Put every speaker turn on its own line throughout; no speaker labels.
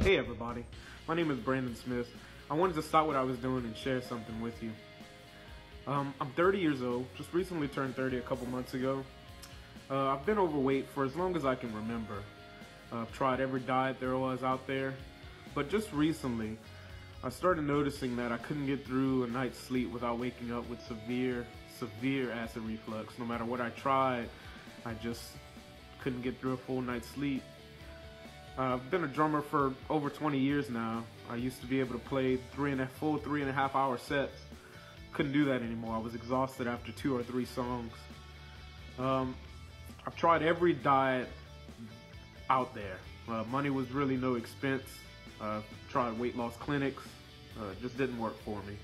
Hey everybody, my name is Brandon Smith. I wanted to stop what I was doing and share something with you. I'm 30 years old, just recently turned 30 a couple months ago. I've been overweight for as long as I can remember. I've tried every diet there was out there, but just recently I started noticing that I couldn't get through a night's sleep without waking up with severe acid reflux. No matter what I tried, I just couldn't get through a full night's sleep. I've been a drummer for over 20 years now. I used to be able to play full 3.5 hour sets. Couldn't do that anymore. I was exhausted after 2 or 3 songs. I've tried every diet out there. Money was really no expense. Tried weight loss clinics. Just didn't work for me.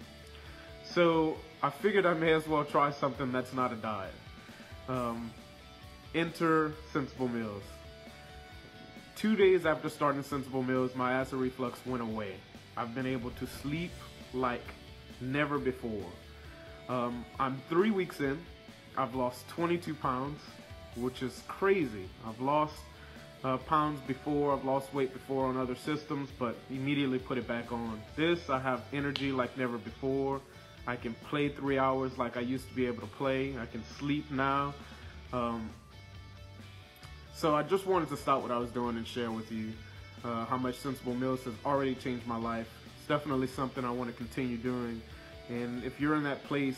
So I figured I may as well try something that's not a diet. Enter Sensible Meals. 2 days after starting Sensible Meals, my acid reflux went away. I've been able to sleep like never before. I'm 3 weeks in. I've lost 22 pounds, which is crazy. I've lost pounds before, I've lost weight before on other systems, but immediately put it back on. This, I have energy like never before. I can play 3 hours like I used to be able to play. I can sleep now. So I just wanted to stop what I was doing and share with you how much Sensible Meals has already changed my life. It's definitely something I want to continue doing. And if you're in that place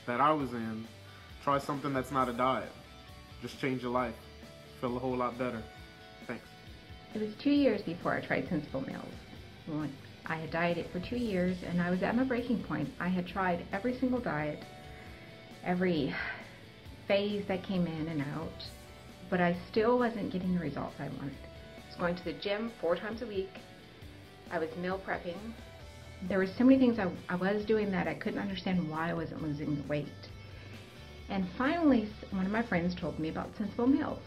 that I was in, try something that's not a diet. Just change your life. Feel a whole lot better. Thanks.
It was 2 years before I tried Sensible Meals. I had dieted for 2 years and I was at my breaking point. I had tried every single diet, every phase that came in and out, but I still wasn't getting the results I wanted. I was going to the gym 4 times a week. I was meal prepping. There were so many things I was doing that I couldn't understand why I wasn't losing the weight. And finally, one of my friends told me about Sensible Meals.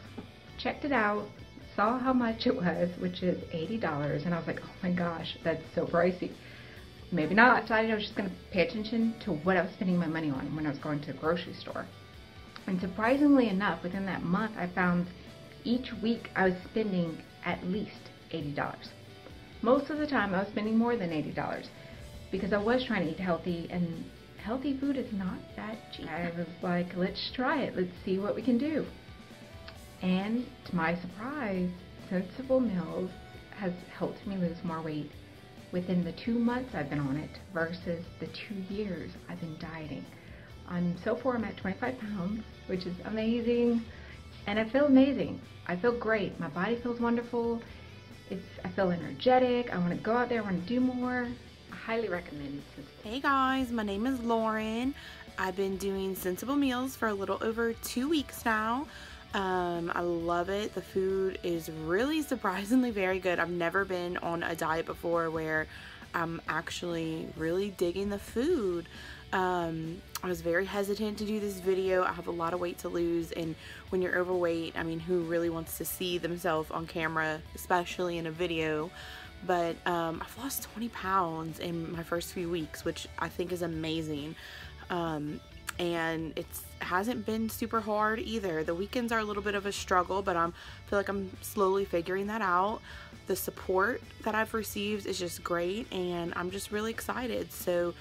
Checked it out, saw how much it was, which is $80, and I was like, oh my gosh, that's so pricey. Maybe not. I decided I was just going to pay attention to what I was spending my money on when I was going to the grocery store. And surprisingly enough, within that month, I found each week I was spending at least $80. Most of the time I was spending more than $80 because I was trying to eat healthy, and healthy food is not that cheap. I was like, let's try it. Let's see what we can do. And to my surprise, Sensible Meals has helped me lose more weight within the 2 months I've been on it versus the 2 years I've been dieting. So far I'm at 25 pounds, which is amazing, and I feel amazing. I feel great. My body feels wonderful. I feel energetic. I want to go out there. I want to do more. I highly recommend it.
Hey guys, my name is Lauren. I've been doing Sensible Meals for a little over 2 weeks now. I love it. The food is really surprisingly very good. I've never been on a diet before where I'm actually really digging the food. I was very hesitant to do this video. I have a lot of weight to lose, and when you're overweight, I mean, who really wants to see themselves on camera, especially in a video? But I've lost 20 pounds in my first few weeks, which I think is amazing. And it hasn't been super hard either. The weekends are a little bit of a struggle, but I feel like I'm slowly figuring that out. The support that I've received is just great, and I'm just really excited. So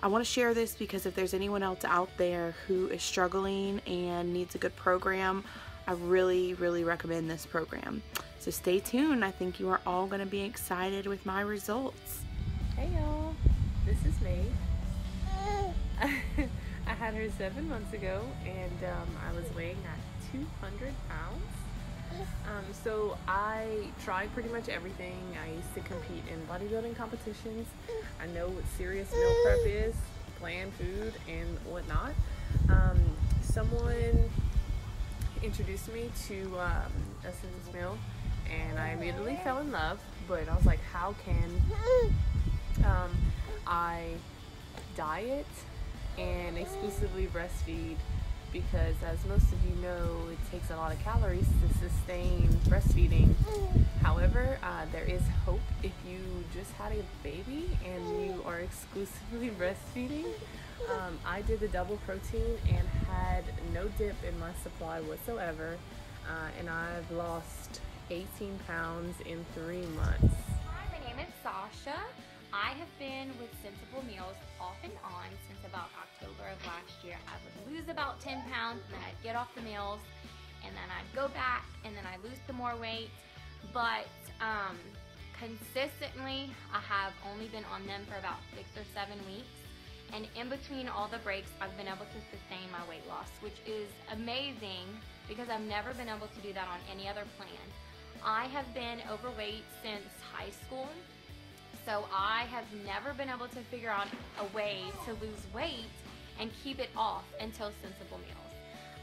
I want to share this because if there's anyone else out there who is struggling and needs a good program, I really, really recommend this program. So stay tuned. I think you are all going to be excited with my results.
Hey y'all, this is me. I had her 7 months ago, and I was weighing at 200 pounds. So I tried pretty much everything. I used to compete in bodybuilding competitions. I know what serious meal prep is, planned food and whatnot. Someone introduced me to Essence Meal, and I immediately fell in love, but I was like, how can I diet and exclusively breastfeed? Because as most of you know, it takes a lot of calories to sustain breastfeeding. However, there is hope if you just had a baby and you are exclusively breastfeeding. I did the double protein and had no dip in my supply whatsoever, and I've lost 18 pounds in 3 months.
Hi, my I have been with Sensible Meals off and on since about October of last year. I would lose about 10 pounds, and then I'd get off the meals, and then I'd go back, and then I'd lose some more weight. But consistently, I have only been on them for about 6 or 7 weeks. And in between all the breaks, I've been able to sustain my weight loss, which is amazing because I've never been able to do that on any other plan. I have been overweight since high school, so I have never been able to figure out a way to lose weight and keep it off until Sensible Meals.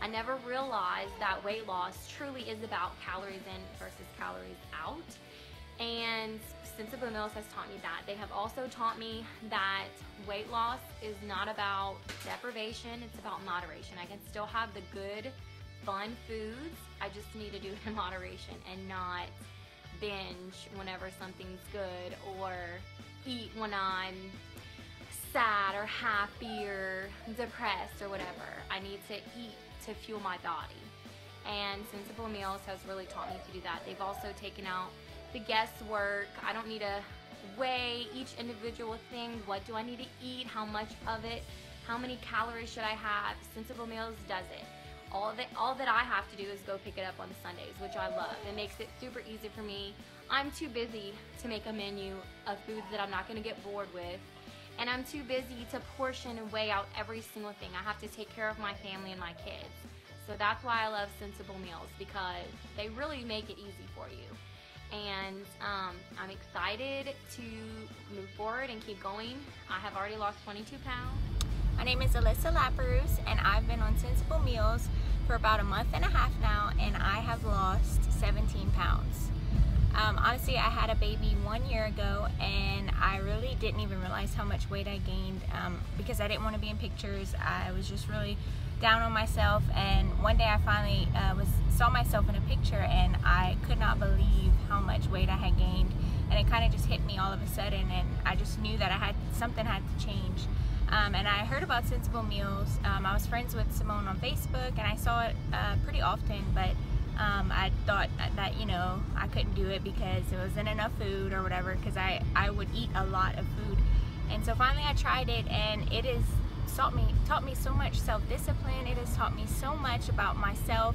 I never realized that weight loss truly is about calories in versus calories out. And Sensible Meals has taught me that. They have also taught me that weight loss is not about deprivation, it's about moderation. I can still have the good, fun foods, I just need to do it in moderation and not binge whenever something's good or eat when I'm sad or happy or depressed or whatever. I need to eat to fuel my body. And Sensible Meals has really taught me to do that. They've also taken out the guesswork. I don't need to weigh each individual thing. What do I need to eat? How much of it? How many calories should I have? Sensible Meals does it. All that I have to do is go pick it up on Sundays, which I love. It makes it super easy for me. I'm too busy to make a menu of foods that I'm not going to get bored with. And I'm too busy to portion and weigh out every single thing. I have to take care of my family and my kids. So that's why I love Sensible Meals, because they really make it easy for you. And I'm excited to move forward and keep going. I have already lost 22 pounds.
My name is Alyssa Lapperus, and I've been on Sensible Meals for about a month and a half now, and I have lost 17 pounds. Honestly, I had a baby 1 year ago, and I really didn't even realize how much weight I gained because I didn't want to be in pictures. I was just really down on myself, and one day I finally saw myself in a picture, and I could not believe how much weight I had gained, and it kind of just hit me all of a sudden, and I just knew that something had to change. And I heard about Sensible Meals. I was friends with Simone on Facebook, and I saw it pretty often, but I thought that, you know, I couldn't do it because there wasn't enough food or whatever, because I would eat a lot of food. And so finally I tried it, and it has taught me so much self-discipline. It has taught me so much about myself,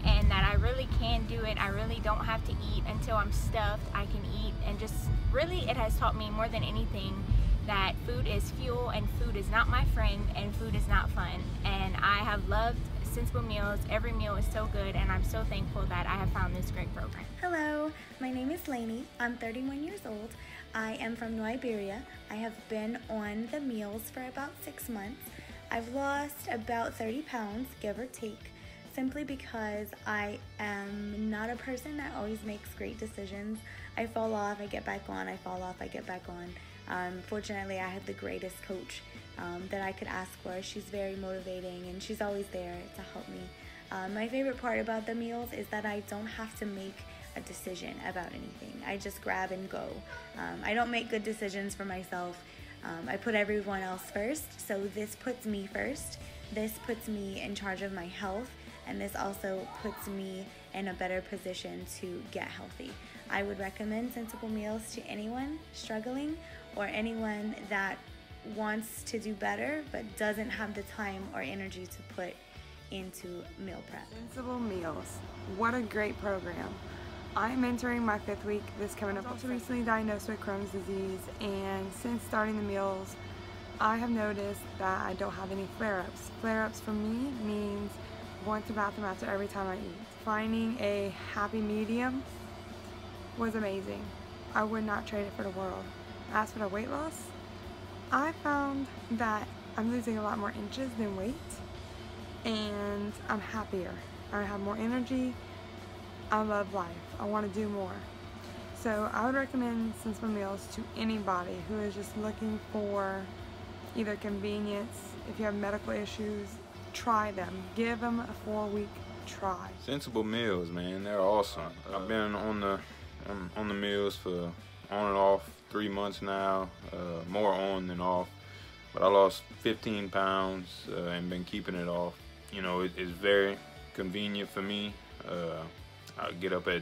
and that I really can do it. I really don't have to eat until I'm stuffed. I can eat, and just really it has taught me more than anything that food is fuel, and food is not my friend, and food is not fun. And I have loved Sensible Meals. Every meal is so good, and I'm so thankful that I have found this great program.
Hello, my name is Lainey. I'm 31 years old. I am from New Iberia. I have been on the meals for about 6 months. I've lost about 30 pounds, give or take, simply because I am not a person that always makes great decisions. I fall off, I get back on, I fall off, I get back on. Fortunately, I have the greatest coach that I could ask for. She's very motivating, and she's always there to help me. My favorite part about the meals is that I don't have to make a decision about anything. I just grab and go. I don't make good decisions for myself. I put everyone else first, so this puts me first. This puts me in charge of my health, and this also puts me in a better position to get healthy. I would recommend Sensible Meals to anyone struggling or anyone that wants to do better but doesn't have the time or energy to put into meal prep.
Sensible Meals, what a great program. I'm entering my 5th week this coming up. I was also recently diagnosed with Crohn's disease, and since starting the meals, I have noticed that I don't have any flare-ups. Flare-ups for me means going to the bathroom after every time I eat. Finding a happy medium was amazing. I would not trade it for the world. As for the weight loss, I found that I'm losing a lot more inches than weight, and I'm happier. I have more energy. I love life. I want to do more. So I would recommend Sensible Meals to anybody who is just looking for either convenience. If you have medical issues, try them. Give them a 4-week try.
Sensible Meals, man, they're awesome. I've been on the meals for on and off 3 months now, more on than off. But I lost 15 pounds and been keeping it off. You know, it's very convenient for me. I get up at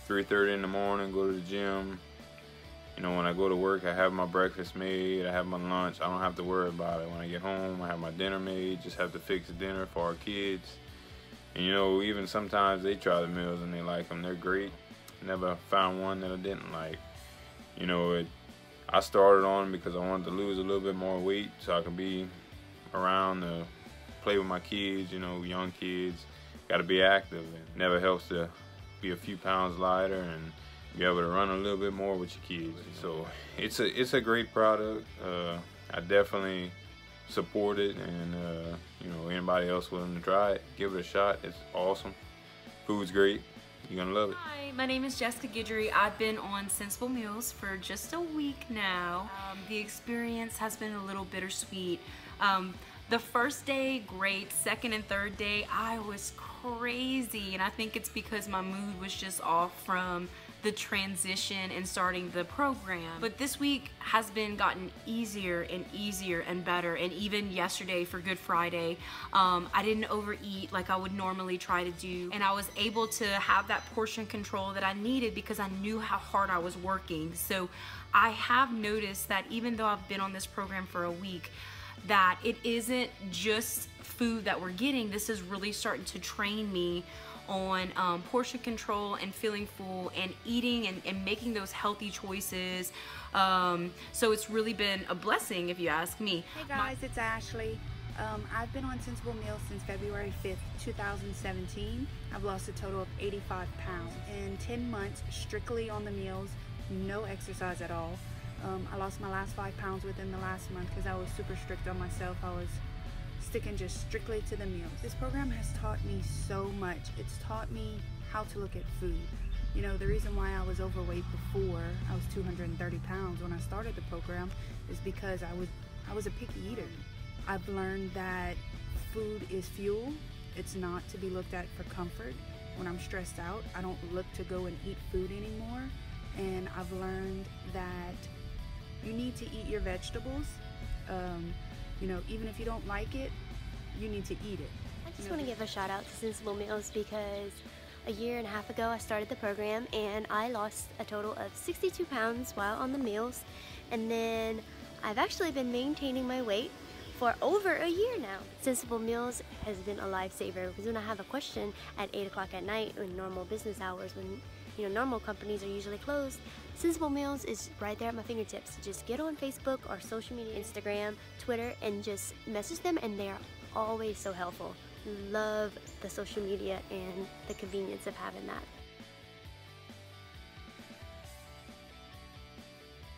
3:30 in the morning, go to the gym, You know, when I go to work, I have my breakfast made, I have my lunch. I don't have to worry about it. When I get home, I have my dinner made, just have to fix dinner for our kids. And you know, even sometimes they try the meals and they like them. They're great. Never found one that I didn't like. You know, I started on them because I wanted to lose a little bit more weight so I could be around to play with my kids, you know, young kids. Got to be active. It never helps to be a few pounds lighter and be able to run a little bit more with your kids. So it's a great product. I definitely support it, and you know, anybody else willing to try it, give it a shot. It's awesome. Food's great. You're gonna love it.
Hi, my name is Jessica Guidry. I've been on Sensible Meals for just a week now. The experience has been a little bittersweet. The first day, great. Second and third day, I was crazy, and I think it's because my mood was just off from the transition and starting the program. But this week has been gotten easier and better, and even yesterday for Good Friday, I didn't overeat like I would normally try to do, and I was able to have that portion control that I needed because I knew how hard I was working. So I have noticed that even though I've been on this program for a week, that it isn't just food that we're getting. This is really starting to train me on portion control and feeling full and eating and making those healthy choices. So it's really been a blessing, if you ask me.
Hey guys, it's Ashley. I've been on Sensible Meals since February 5th, 2017. I've lost a total of 85 pounds. In 10 months, strictly on the meals, no exercise at all. I lost my last 5 pounds within the last month because I was super strict on myself. I was sticking just strictly to the meals. This program has taught me so much. It's taught me how to look at food. You know, the reason why I was overweight before, I was 230 pounds when I started the program, is because I was a picky eater. I've learned that food is fuel. It's not to be looked at for comfort. When I'm stressed out, I don't look to go and eat food anymore. And I've learned that you need to eat your vegetables. You know, even if you don't like it, you need to eat it.
I just want to give a shout out to Sensible Meals because a year and a half ago I started the program and I lost a total of 62 pounds while on the meals, and then I've actually been maintaining my weight for over a year now. Sensible Meals has been a lifesaver because when I have a question at 8 o'clock at night in normal business hours, when normal companies are usually closed, Sensible Meals is right there at my fingertips. Just get on Facebook or social media, Instagram, Twitter, and just message them, and they are always so helpful. Love the social media and the convenience of having that.